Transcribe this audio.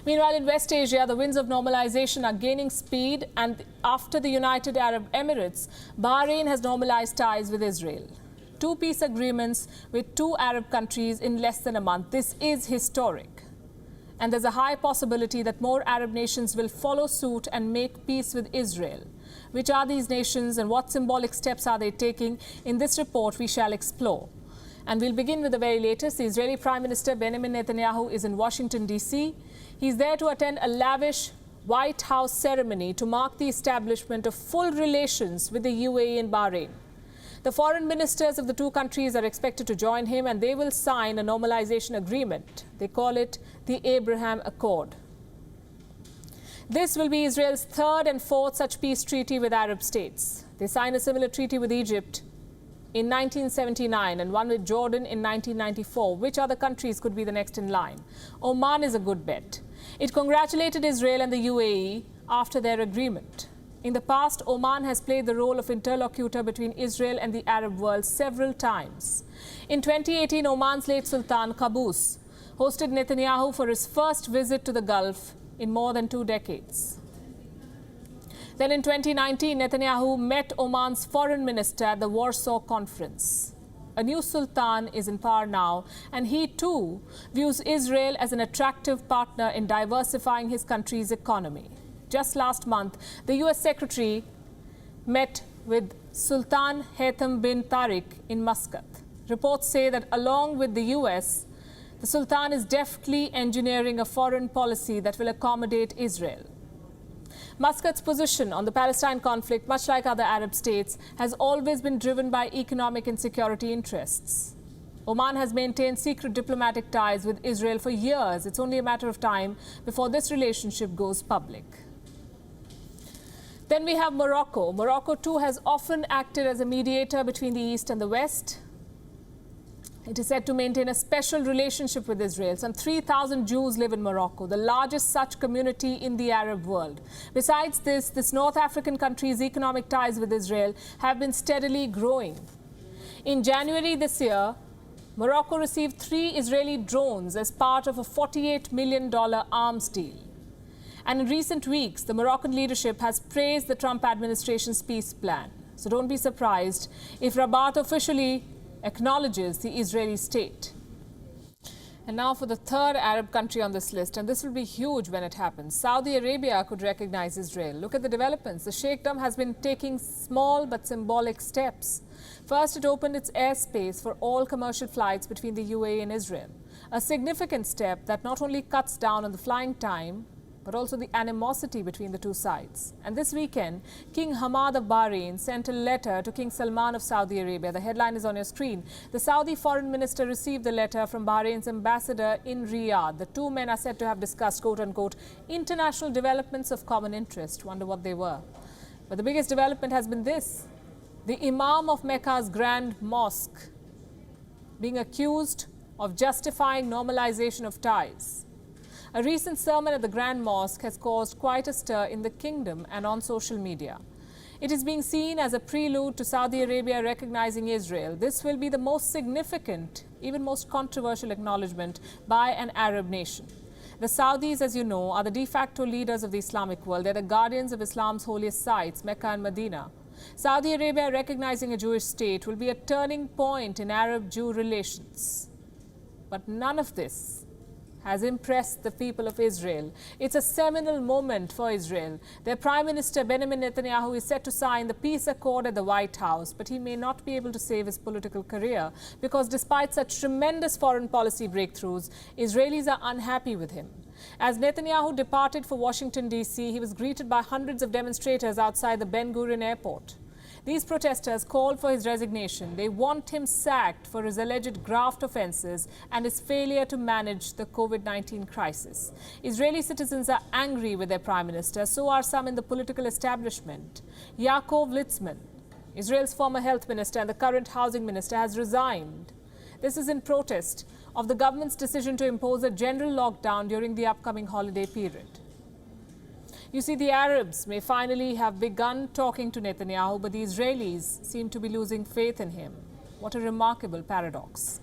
Meanwhile, in West Asia, the winds of normalization are gaining speed, and after the United Arab Emirates, Bahrain has normalized ties with Israel. Two peace agreements with two Arab countries in less than a month. This is historic. And there's a high possibility that more Arab nations will follow suit and make peace with Israel. Which are these nations and what symbolic steps are they taking? In this report, we shall explore. And we'll begin with the very latest. The Israeli Prime Minister Benjamin Netanyahu is in Washington, D.C. He's there to attend a lavish White House ceremony to mark the establishment of full relations with the UAE and Bahrain. The foreign ministers of the two countries are expected to join him, and they will sign a normalization agreement. They call it the Abraham Accord. This will be Israel's third and fourth such peace treaty with Arab states. They signed a similar treaty with Egypt in 1979 and one with Jordan in 1994. Which other countries could be the next in line? Oman is a good bet. It congratulated Israel and the UAE after their agreement. In the past, Oman has played the role of interlocutor between Israel and the Arab world several times. In 2018, Oman's late Sultan Qaboos hosted Netanyahu for his first visit to the Gulf in more than 2 decades. Then in 2019, Netanyahu met Oman's foreign minister at the Warsaw Conference. A new sultan is in power now, and he too views Israel as an attractive partner in diversifying his country's economy. Just last month, the US Secretary met with Sultan Haytham bin Tariq in Muscat. Reports say that along with the US, the Sultan is deftly engineering a foreign policy that will accommodate Israel. Muscat's position on the Palestine conflict, much like other Arab states, has always been driven by economic and security interests. Oman has maintained secret diplomatic ties with Israel for years. It's only a matter of time before this relationship goes public. Then we have Morocco. Morocco too has often acted as a mediator between the East and the West. It is said to maintain a special relationship with Israel. Some 3,000 Jews live in Morocco, the largest such community in the Arab world. Besides this North African country's economic ties with Israel have been steadily growing. In January this year, Morocco received 3 Israeli drones as part of a $48 million arms deal. And in recent weeks, the Moroccan leadership has praised the Trump administration's peace plan. So don't be surprised if Rabat officially acknowledges the Israeli state. And now for the third Arab country on this list, and this will be huge when it happens. Saudi Arabia could recognize Israel. Look at the developments. The Sheikhdom has been taking small but symbolic steps. First, it opened its airspace for all commercial flights between the UAE and Israel. A significant step that not only cuts down on the flying time, but also the animosity between the two sides. And this weekend, King Hamad of Bahrain sent a letter to King Salman of Saudi Arabia. The headline is on your screen. The Saudi foreign minister received the letter from Bahrain's ambassador in Riyadh. The two men are said to have discussed, quote-unquote, international developments of common interest. Wonder what they were. But the biggest development has been this. The Imam of Mecca's Grand Mosque being accused of justifying normalization of ties. A recent sermon at the Grand Mosque has caused quite a stir in the kingdom and on social media. It is being seen as a prelude to Saudi Arabia recognizing Israel. This will be the most significant, even most controversial acknowledgement by an Arab nation. The Saudis, as you know, are the de facto leaders of the Islamic world. They're the guardians of Islam's holiest sites, Mecca and Medina. Saudi Arabia recognizing a Jewish state will be a turning point in Arab-Jew relations. But none of this has impressed the people of Israel. It's a seminal moment for Israel. Their Prime Minister Benjamin Netanyahu is set to sign the peace accord at the White House, but he may not be able to save his political career because despite such tremendous foreign policy breakthroughs, Israelis are unhappy with him. As Netanyahu departed for Washington, D.C., he was greeted by hundreds of demonstrators outside the Ben Gurion airport. These protesters called for his resignation. They want him sacked for his alleged graft offenses and his failure to manage the COVID-19 crisis. Israeli citizens are angry with their prime minister. So are some in the political establishment. Yaakov Litzman, Israel's former health minister and the current housing minister, has resigned. This is in protest of the government's decision to impose a general lockdown during the upcoming holiday period. You see, the Arabs may finally have begun talking to Netanyahu, but the Israelis seem to be losing faith in him. What a remarkable paradox.